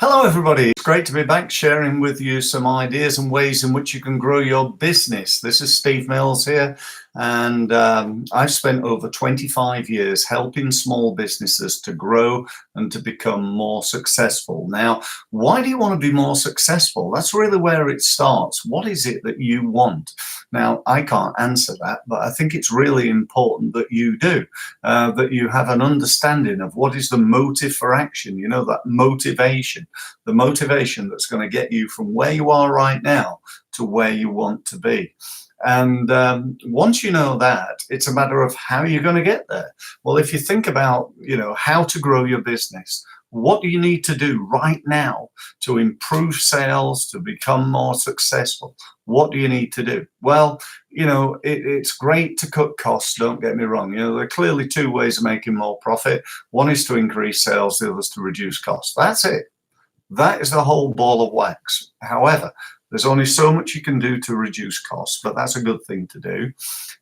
Hello, everybody. It's great to be back sharing with you some ideas and ways in which you can grow your business. This is Steve Mills here, and I've spent over 25 years helping small businesses to grow and to become more successful. Now, why do you want to be more successful? That's really where it starts. What is it that you want? Now, I can't answer that, but I think it's really important that you do, that you have an understanding of what is the motive for action, that motivation, the motivation that's going to get you from where you are right now to where you want to be. And once you know that, it's a matter of how you're going to get there. Well, if you think about, how to grow your business, what do you need to do right now to improve sales, to become more successful? What do you need to do? Well, it's great to cut costs, don't get me wrong. There are clearly two ways of making more profit. One is to increase sales, the other is to reduce costs. That's it. That is the whole ball of wax. However, there's only so much you can do to reduce costs, but that's a good thing to do.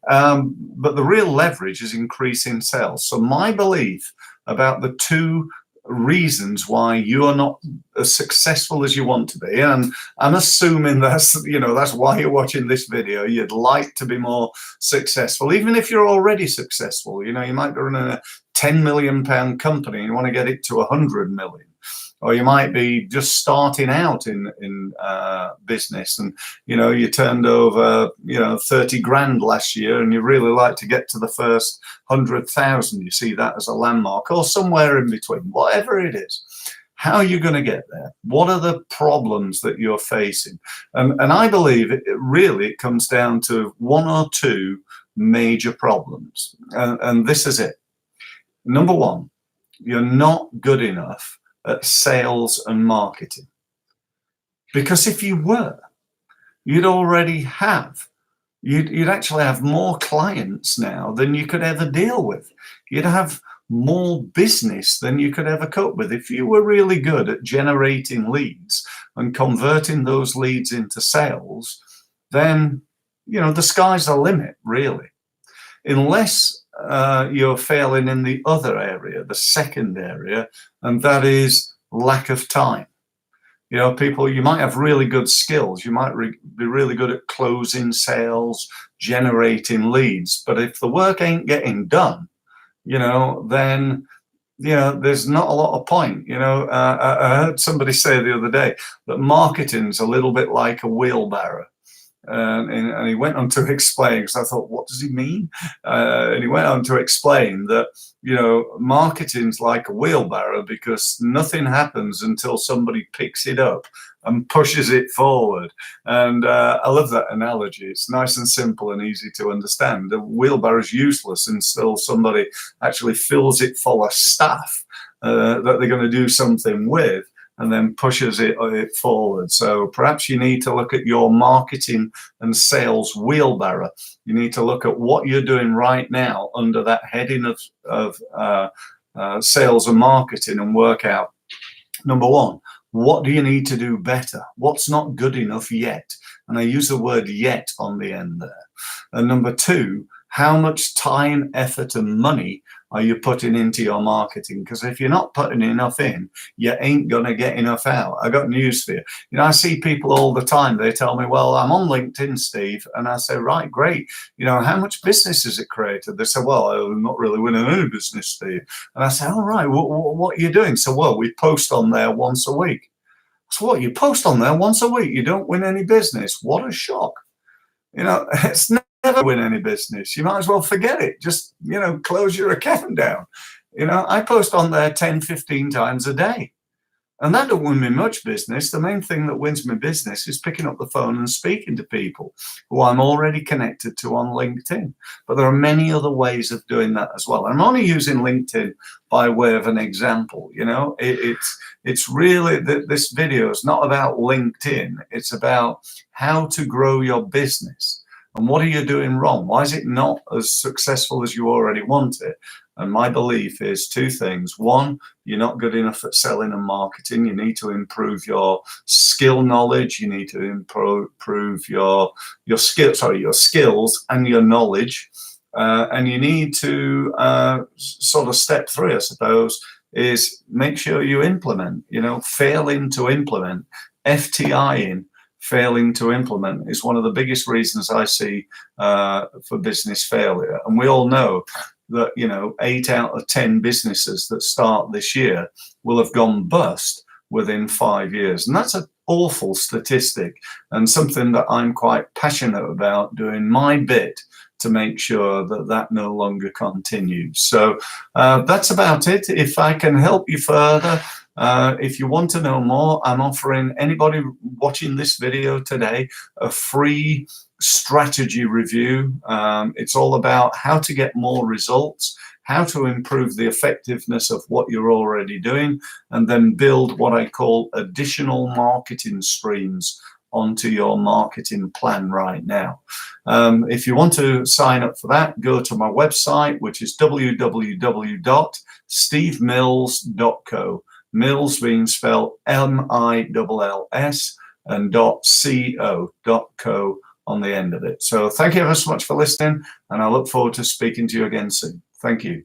But the real leverage is increasing sales. So my belief about the two reasons why you are not as successful as you want to be, and I'm assuming that's why you're watching this video. You'd like to be more successful, even if you're already successful. You might be running a 10 million pound company and you want to get it to 100 million. Or you might be just starting out in business, and you turned over 30 grand last year, and you really like to get to the first 100,000. You see that as a landmark, or somewhere in between, whatever it is. How are you going to get there? What are the problems that you're facing? And I believe it comes down to one or two major problems, and this is it. Number one, you're not good enough at sales and marketing. Because if you were, you'd actually have more clients now than you could ever deal with. You'd have more business than you could ever cope with. If you were really good at generating leads and converting those leads into sales, then, the sky's the limit, really. Unless you're failing in the other area, the second area, and that is lack of time. People, you might have really good skills. You might be really good at closing sales, generating leads. But if the work ain't getting done, then, there's not a lot of point. I heard somebody say the other day that marketing's a little bit like a wheelbarrow. And he went on to explain, because I thought, what does he mean? And he went on to explain that, marketing's like a wheelbarrow because nothing happens until somebody picks it up and pushes it forward. And I love that analogy. It's nice and simple and easy to understand. The wheelbarrow is useless until somebody actually fills it full of stuff that they're going to do something with, and then pushes it forward. So perhaps you need to look at your marketing and sales wheelbarrow. You need to look at what you're doing right now under that heading of sales and marketing, and work out, number one, what do you need to do better? What's not good enough yet? And I use the word yet on the end there. And number two, how much time, effort, and money are you putting into your marketing? Because if you're not putting enough in, you ain't going to get enough out. I got news for you. I see people all the time. They tell me, well, I'm on LinkedIn, Steve. And I say, right, great. How much business has it created? They say, well, I'm not really winning any business, Steve. And I say, all right, what are you doing? So, well, we post on there once a week. So what, you post on there once a week? You don't win any business? What a shock. It's never win any business. You might as well forget it. Just, close your account down. I post on there 10, 15 times a day. And that don't win me much business. The main thing that wins me business is picking up the phone and speaking to people who I'm already connected to on LinkedIn. But there are many other ways of doing that as well. I'm only using LinkedIn by way of an example. It's really, this video is not about LinkedIn. It's about how to grow your business. And what are you doing wrong? Why is it not as successful as you already want it? And my belief is two things. One, you're not good enough at selling and marketing. You need to improve your skill knowledge. You need to improve your skills and your knowledge. And you need to sort of step three, I suppose, is make sure you implement. Failing to implement, FTIing, failing to implement is one of the biggest reasons I see for business failure. And we all know that 8 out of 10 businesses that start this year will have gone bust within 5 years, and that's an awful statistic, and something that I'm quite passionate about doing my bit to make sure that that no longer continues. So that's about it. If I can help you further, if you want to know more, I'm offering anybody watching this video today a free strategy review. It's all about how to get more results, how to improve the effectiveness of what you're already doing, and then build what I call additional marketing streams onto your marketing plan right now. If you want to sign up for that, go to my website, which is www.stevemills.co. Mills being spelled MILLS, and .co on the end of it. So thank you ever so much for listening, and I look forward to speaking to you again soon. Thank you.